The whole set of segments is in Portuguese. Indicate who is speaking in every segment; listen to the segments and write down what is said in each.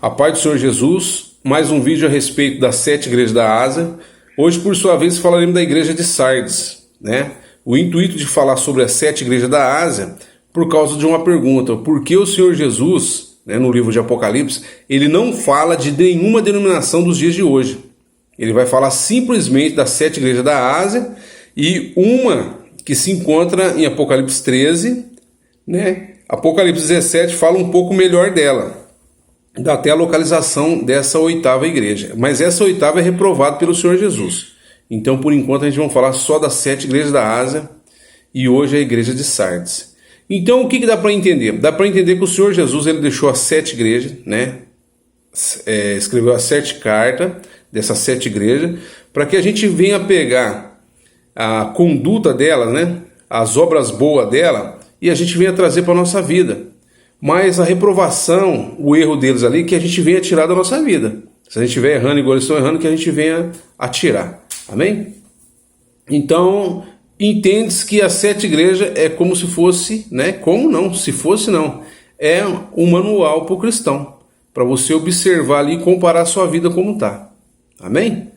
Speaker 1: A paz do Senhor Jesus, mais um vídeo a respeito das 7 igrejas da Ásia. Hoje, por sua vez, falaremos da igreja de Sardes, né? O intuito de falar sobre as 7 igrejas da Ásia, por causa de uma pergunta: por que o Senhor Jesus, né, no livro de Apocalipse, ele não fala de nenhuma denominação dos dias de hoje? Ele vai falar simplesmente das 7 igrejas da Ásia e uma que se encontra em Apocalipse 13, né? Apocalipse 17 fala um pouco melhor dela. Dá até a localização dessa 8ª igreja. Mas essa 8ª é reprovada pelo Senhor Jesus. Então, por enquanto, a gente vai falar só das 7 igrejas da Ásia. E hoje é a igreja de Sardes. Então, o que dá para entender? Dá para entender que o Senhor Jesus ele deixou as 7 igrejas, né? Escreveu as 7 cartas dessas 7 igrejas, para que a gente venha pegar a conduta dela, né? As obras boas dela, e a gente venha trazer para a nossa vida. Mas a reprovação, o erro deles ali, que a gente venha tirar da nossa vida. Se a gente estiver errando igual eles estão errando, que a gente venha a tirar. Amém? Então, entende-se que as 7 igrejas é como se fosse, né? Como não? Se fosse não. É um manual para o cristão. Para você observar ali e comparar a sua vida como está. Amém?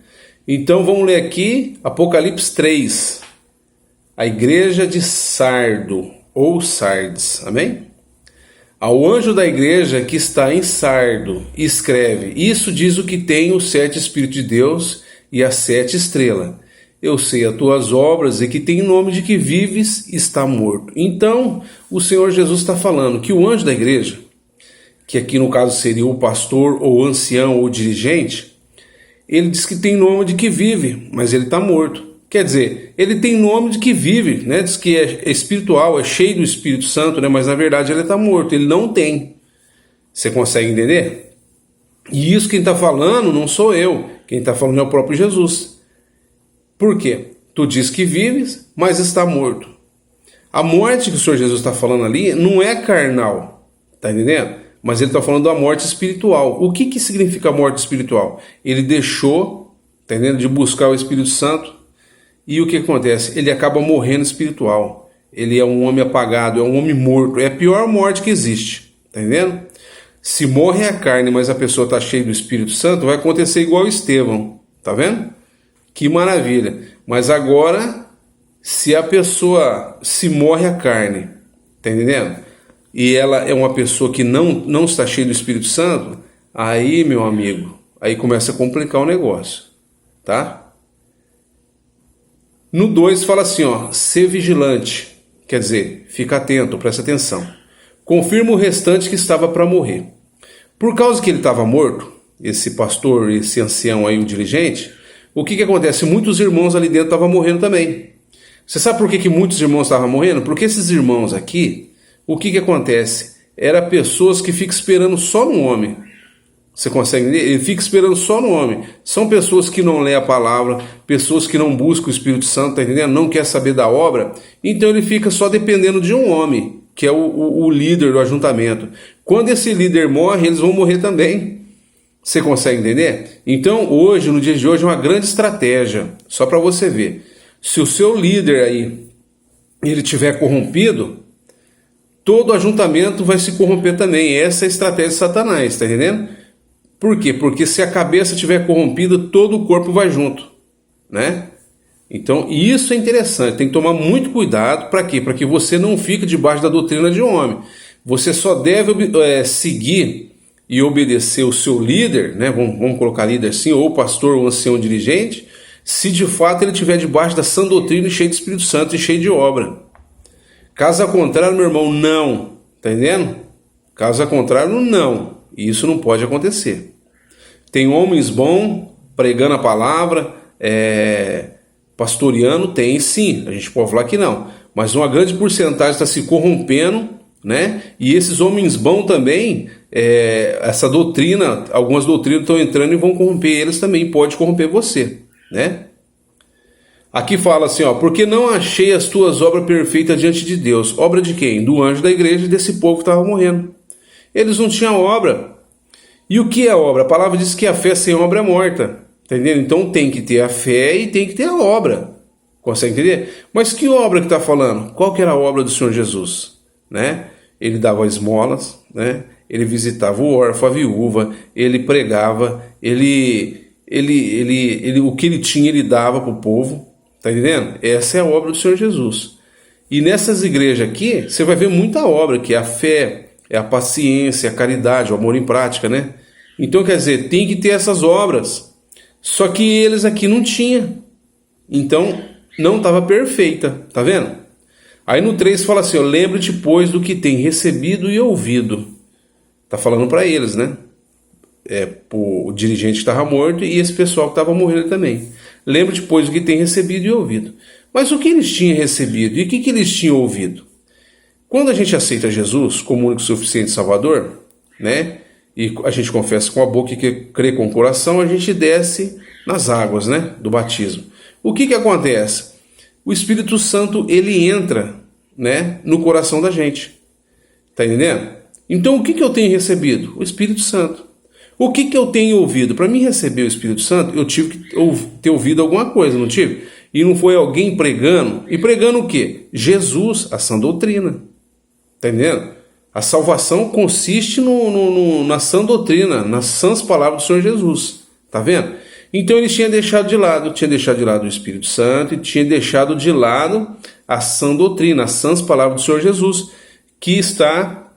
Speaker 1: Então, vamos ler aqui Apocalipse 3. A igreja de Sardo, ou Sardes. Amém? Ao anjo da igreja que está em Sardo, escreve: isso diz o que tem os 7 Espíritos de Deus e as 7 estrelas. Eu sei as tuas obras e que tem nome de que vives e está morto. Então, o Senhor Jesus está falando que o anjo da igreja, que aqui no caso seria o pastor, ou ancião, ou dirigente, ele diz que tem nome de que vive, mas ele está morto. Quer dizer, ele tem nome de que vive, né? Diz que é espiritual, é cheio do Espírito Santo, né? Mas na verdade ele está morto, ele não tem. Você consegue entender? E isso quem está falando não sou eu, quem está falando é o próprio Jesus. Por quê? Tu diz que vives, mas está morto. A morte que o Senhor Jesus está falando ali não é carnal, tá entendendo? Mas ele está falando da morte espiritual. O que significa a morte espiritual? Ele deixou, tá entendendo, de buscar o Espírito Santo. E o que acontece? Ele acaba morrendo espiritual. Ele é um homem apagado, é um homem morto. É a pior morte que existe. Tá entendendo? Se morre a carne, mas a pessoa está cheia do Espírito Santo, vai acontecer igual Estevão. Tá vendo? Que maravilha. Mas agora, se a pessoa se morre a carne, tá entendendo? E ela é uma pessoa que não está cheia do Espírito Santo, aí, meu amigo, aí começa a complicar o negócio. Tá? No 2 fala assim, ó, ser vigilante, quer dizer, fica atento, presta atenção. Confirma o restante que estava para morrer. Por causa que ele estava morto, esse pastor, esse ancião aí, o dirigente, o que acontece? Muitos irmãos ali dentro estavam morrendo também. Você sabe por que muitos irmãos estavam morrendo? Porque esses irmãos aqui, o que acontece? Eram pessoas que ficam esperando só no homem. Você consegue entender? Ele fica esperando só no homem. São pessoas que não lêem a palavra, pessoas que não buscam o Espírito Santo, tá entendendo? Não quer saber da obra. Então ele fica só dependendo de um homem, que é o líder do ajuntamento. Quando esse líder morre, eles vão morrer também. Você consegue entender? Então hoje, no dia de hoje, é uma grande estratégia. Só para você ver. Se o seu líder aí, ele tiver corrompido, todo ajuntamento vai se corromper também. Essa é a estratégia de Satanás, tá entendendo? Por quê? Porque se a cabeça estiver corrompida, todo o corpo vai junto, né? Então, isso é interessante, tem que tomar muito cuidado. Para quê? Para que você não fique debaixo da doutrina de um homem. Você só deve seguir e obedecer o seu líder, né? Vamos colocar líder assim, ou pastor, ou ancião, dirigente, se de fato ele estiver debaixo da sã doutrina e cheio de Espírito Santo e cheio de obra. Caso contrário, meu irmão, não. Tá entendendo? Caso contrário, não. Isso não pode acontecer. Tem homens bons pregando a palavra, pastoreando, tem sim, a gente pode falar que não. Mas uma grande porcentagem está se corrompendo, né? E esses homens bons também, essa doutrina, algumas doutrinas estão entrando e vão corromper eles também, pode corromper você, né? Aqui fala assim, ó, porque não achei as tuas obras perfeitas diante de Deus. Obra de quem? Do anjo da igreja e desse povo que estava morrendo. Eles não tinham obra. E o que é obra? A palavra diz que a fé sem obra é morta. Entendeu? Então tem que ter a fé e tem que ter a obra. Consegue entender? Mas que obra que está falando? Qual que era a obra do Senhor Jesus? Né? Ele dava esmolas, né? ele visitava o órfão, a viúva, ele pregava, o que ele tinha ele dava para o povo, tá entendendo? Essa é a obra do Senhor Jesus. E nessas igrejas aqui, você vai ver muita obra, que é a fé, é a paciência, a caridade, o amor em prática, né? Então, quer dizer, tem que ter essas obras. Só que eles aqui não tinham. Então, não estava perfeita, tá vendo? Aí no 3 fala assim, ó, lembre-te, pois, do que tem recebido e ouvido. Tá falando para eles, né? O dirigente que estava morto e esse pessoal que estava morrendo também. Lembre-te, pois, do que tem recebido e ouvido. Mas o que eles tinham recebido e o que eles tinham ouvido? Quando a gente aceita Jesus como único e suficiente Salvador, né? E a gente confessa com a boca e crê com o coração, a gente desce nas águas, né? Do batismo. O que acontece? O Espírito Santo, ele entra, né? No coração da gente. Tá entendendo? Então, o que eu tenho recebido? O Espírito Santo. O que eu tenho ouvido? Para mim receber o Espírito Santo, eu tive que ter ouvido alguma coisa, não tive? E não foi alguém pregando. E pregando o quê? Jesus, a sã doutrina. Tá entendendo? A salvação consiste na sã doutrina, nas sãs palavras do Senhor Jesus. Tá vendo? Então ele tinha deixado de lado o Espírito Santo e tinha deixado de lado a sã doutrina, as sãs palavras do Senhor Jesus, que está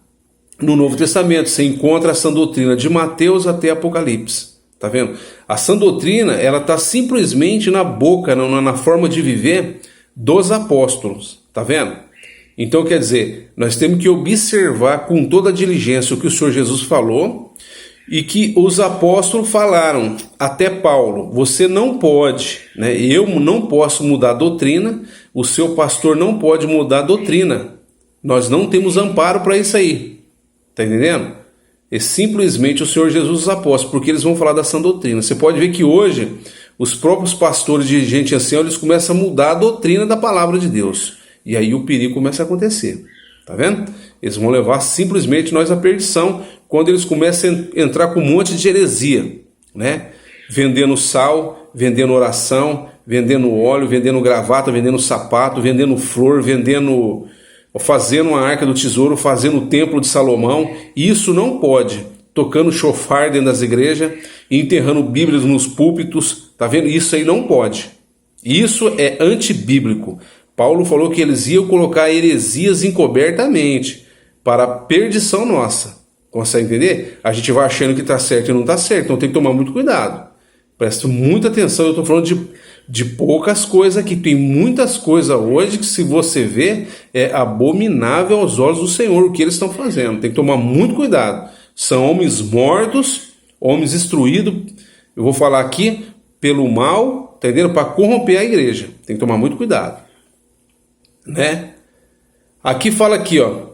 Speaker 1: no Novo Testamento. Você encontra a sã doutrina de Mateus até Apocalipse. Tá vendo? A sã doutrina, ela está simplesmente na boca, na forma de viver dos apóstolos. Tá vendo? Então, quer dizer, nós temos que observar com toda a diligência o que o Senhor Jesus falou e que os apóstolos falaram, até Paulo, você não pode, né? Eu não posso mudar a doutrina, o seu pastor não pode mudar a doutrina. Nós não temos amparo para isso aí. Tá entendendo? É simplesmente o Senhor Jesus e os apóstolos, porque eles vão falar da sã doutrina. Você pode ver que hoje os próprios pastores, dirigentes assim, eles começam a mudar a doutrina da palavra de Deus. E aí o perigo começa a acontecer. Tá vendo? Eles vão levar simplesmente nós à perdição quando eles começam a entrar com um monte de heresia, né? Vendendo sal, vendendo oração, vendendo óleo, vendendo gravata, vendendo sapato, vendendo flor, fazendo uma arca do tesouro, fazendo o templo de Salomão. Isso não pode. Tocando chofar dentro das igrejas, enterrando bíblias nos púlpitos. Tá vendo? Isso aí não pode. Isso é antibíblico. Paulo falou que eles iam colocar heresias encobertamente para a perdição nossa. Consegue entender? A gente vai achando que está certo e não está certo, então tem que tomar muito cuidado. Preste muita atenção, eu estou falando de poucas coisas aqui. Tem muitas coisas hoje que, se você vê, é abominável aos olhos do Senhor o que eles estão fazendo. Tem que tomar muito cuidado. São homens mortos, homens instruídos, eu vou falar aqui, pelo mal, tá entendendo? Para corromper a igreja. Tem que tomar muito cuidado. Né? Aqui fala aqui, ó.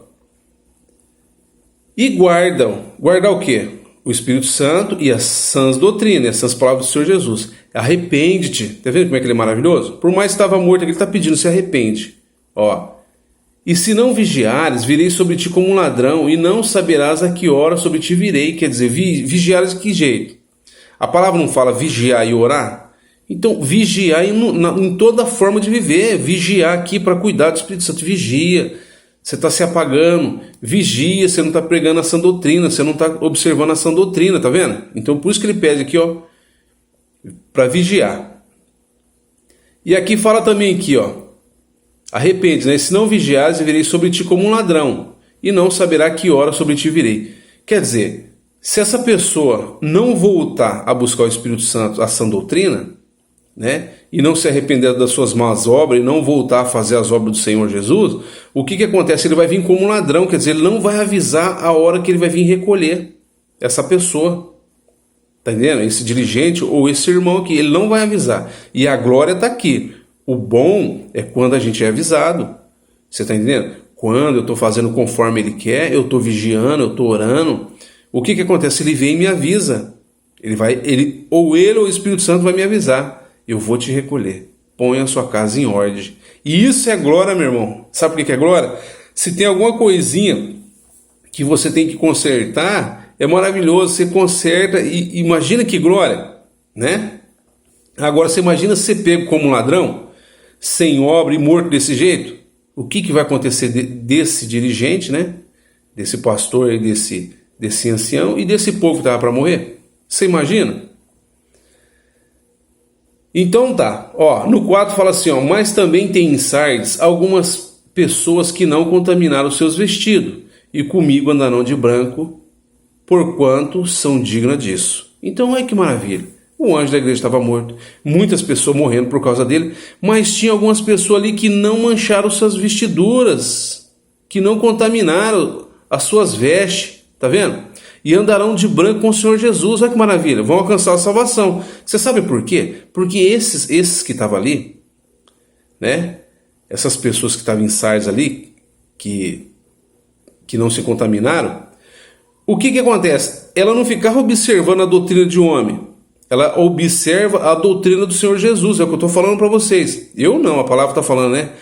Speaker 1: E guardar o quê? O Espírito Santo e as sãs doutrinas, as sãs palavras do Senhor Jesus. Arrepende-te. Tá vendo como é que ele é maravilhoso? Por mais que estava morto, ele está pedindo, se arrepende. Ó. E se não vigiares, virei sobre ti como um ladrão, e não saberás a que hora sobre ti virei. Quer dizer, vigiares de que jeito? A palavra não fala vigiar e orar? Então, vigiar em toda forma de viver. Vigiar aqui para cuidar do Espírito Santo. Vigia. Você está se apagando. Vigia, você não está pregando a sã doutrina. Você não está observando a sã doutrina, tá vendo? Então, por isso que ele pede aqui, ó, para vigiar. E aqui fala também aqui, ó. Arrepende, né? Se não vigiares, virei sobre ti como um ladrão, e não saberá que hora sobre ti virei. Quer dizer, se essa pessoa não voltar a buscar o Espírito Santo, a sã doutrina, né, e não se arrepender das suas más obras e não voltar a fazer as obras do Senhor Jesus, o que acontece? Ele vai vir como um ladrão, quer dizer, ele não vai avisar a hora que ele vai vir recolher essa pessoa. Tá entendendo? Esse dirigente ou esse irmão aqui, ele não vai avisar. E a glória está aqui. O bom é quando a gente é avisado. Você está entendendo? Quando eu estou fazendo conforme ele quer, eu estou vigiando, eu estou orando. O que acontece? Ele vem e me avisa. Ou o Espírito Santo vai me avisar. Eu vou te recolher. Põe a sua casa em ordem. E isso é glória, meu irmão. Sabe o que é glória? Se tem alguma coisinha que você tem que consertar, é maravilhoso. Você conserta e imagina que glória, né? Agora, você imagina ser pego como um ladrão, sem obra e morto desse jeito? O que vai acontecer desse dirigente, né? Desse pastor e desse desse ancião e desse povo que estava para morrer. Você imagina? Então tá, no 4 fala assim, mas também tem em Sardes algumas pessoas que não contaminaram seus vestidos, e comigo andarão de branco, porquanto são dignas disso. Então olha que maravilha. O anjo da igreja estava morto, muitas pessoas morrendo por causa dele, mas tinha algumas pessoas ali que não mancharam suas vestiduras, que não contaminaram as suas vestes, tá vendo? E andarão de branco com o Senhor Jesus. Olha que maravilha, vão alcançar a salvação. Você sabe por quê? Porque esses que estavam ali, né? Essas pessoas que estavam em Sardes ali, que não se contaminaram, o que acontece? Ela não ficava observando a doutrina de homem, ela observa a doutrina do Senhor Jesus, é o que eu estou falando para vocês. Eu não, a palavra está falando, né?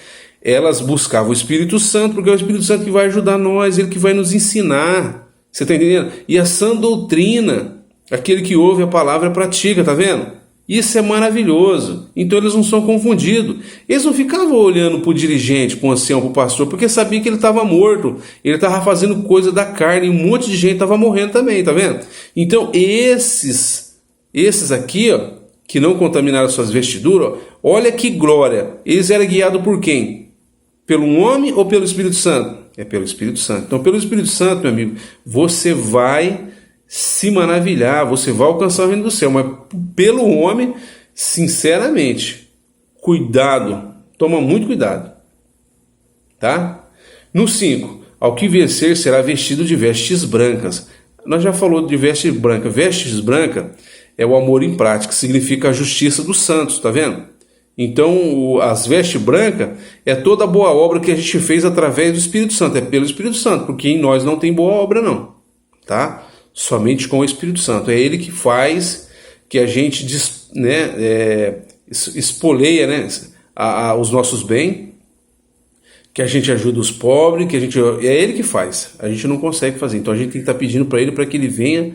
Speaker 1: Elas buscavam o Espírito Santo, porque é o Espírito Santo que vai ajudar nós, ele que vai nos ensinar. Você está entendendo? E a sã doutrina, aquele que ouve a palavra e pratica, tá vendo? Isso é maravilhoso. Então eles não são confundidos. Eles não ficavam olhando para o dirigente, para o ancião, para o pastor, porque sabia que ele estava morto. Ele estava fazendo coisa da carne e um monte de gente estava morrendo também, tá vendo? Então esses aqui, que não contaminaram suas vestiduras, olha que glória. Eles eram guiados por quem? Pelo homem ou pelo Espírito Santo? É pelo Espírito Santo. Então, pelo Espírito Santo, meu amigo, você vai se maravilhar, você vai alcançar o reino do céu. Mas pelo homem, sinceramente, cuidado, toma muito cuidado. Tá? No 5, ao que vencer será vestido de vestes brancas. Nós já falamos de vestes brancas. Vestes brancas é o amor em prática, que significa a justiça dos santos, tá vendo? Então, as vestes brancas é toda a boa obra que a gente fez através do Espírito Santo, é pelo Espírito Santo, porque em nós não tem boa obra não, tá? Somente com o Espírito Santo, é ele que faz que a gente, espoleia, né, os nossos bens, que a gente ajuda os pobres, é ele que faz, a gente não consegue fazer, então a gente tem que estar pedindo para ele para que ele venha,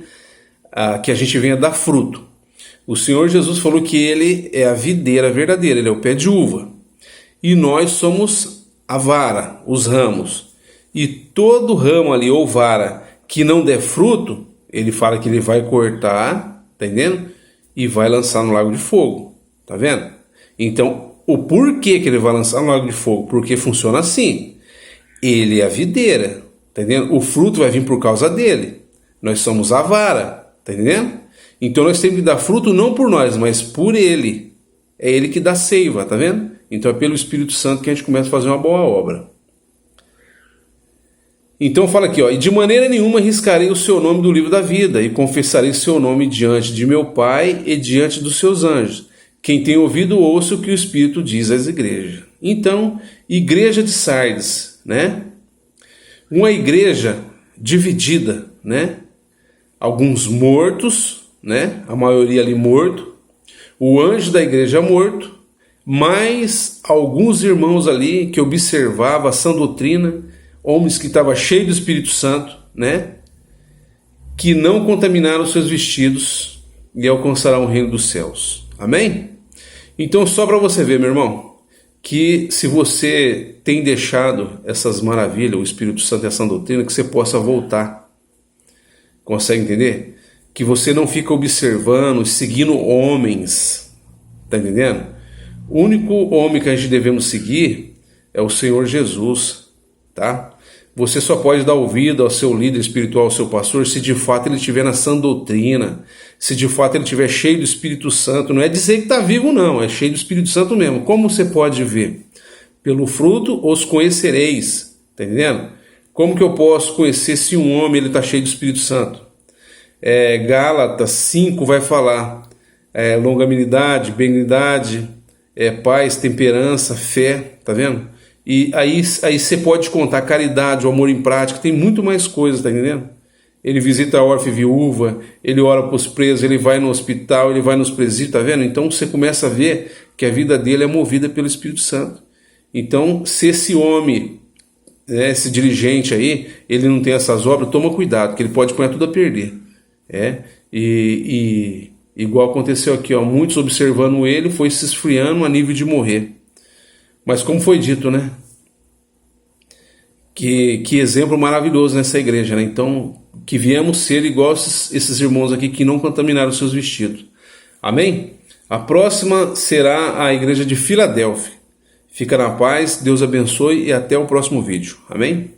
Speaker 1: que a gente venha dar fruto. O Senhor Jesus falou que ele é a videira verdadeira, ele é o pé de uva. E nós somos a vara, os ramos. E todo ramo ali, ou vara, que não der fruto, ele fala que ele vai cortar, tá entendendo? E vai lançar no lago de fogo, tá vendo? Então, o porquê que ele vai lançar no lago de fogo? Porque funciona assim. Ele é a videira, tá entendendo? O fruto vai vir por causa dele. Nós somos a vara, tá entendendo? Então nós temos que dar fruto não por nós, mas por ele. É ele que dá seiva, tá vendo? Então é pelo Espírito Santo que a gente começa a fazer uma boa obra. Então fala aqui, e de maneira nenhuma riscarei o seu nome do livro da vida, e confessarei seu nome diante de meu Pai e diante dos seus anjos. Quem tem ouvido, ouça o que o Espírito diz às igrejas. Então, igreja de Sardes, né? Uma igreja dividida, né? Alguns mortos, né? A maioria ali morto, o anjo da igreja morto, mais alguns irmãos ali que observavam a sã doutrina, homens que estavam cheios do Espírito Santo, né? Que não contaminaram seus vestidos e alcançarão o reino dos céus. Amém? Então, só para você ver, meu irmão, que se você tem deixado essas maravilhas, o Espírito Santo e a sã doutrina, que você possa voltar. Consegue entender? Que você não fica observando, seguindo homens, tá entendendo? O único homem que a gente devemos seguir é o Senhor Jesus, tá? Você só pode dar ouvido ao seu líder espiritual, ao seu pastor, se de fato ele estiver na sã doutrina, se de fato ele estiver cheio do Espírito Santo. Não é dizer que está vivo não, é cheio do Espírito Santo mesmo. Como você pode ver? Pelo fruto os conhecereis, tá entendendo? Como que eu posso conhecer se um homem está cheio do Espírito Santo? Gálatas 5 vai falar longanimidade, benignidade, paz, temperança, fé, tá vendo? E aí você pode contar caridade, o amor em prática, tem muito mais coisas, tá entendendo? Ele visita a órfã e viúva, ele ora para os presos, ele vai no hospital, ele vai nos presídios, tá vendo? Então você começa a ver que a vida dele é movida pelo Espírito Santo. Então, se esse homem, esse dirigente aí, ele não tem essas obras, toma cuidado, que ele pode pôr tudo a perder. Igual aconteceu aqui, muitos observando ele, foi se esfriando a nível de morrer. Mas como foi dito, né? Que exemplo maravilhoso nessa igreja, né? Então, que viemos ser igual esses irmãos aqui que não contaminaram seus vestidos. Amém? A próxima será a igreja de Filadélfia. Fica na paz, Deus abençoe e até o próximo vídeo. Amém?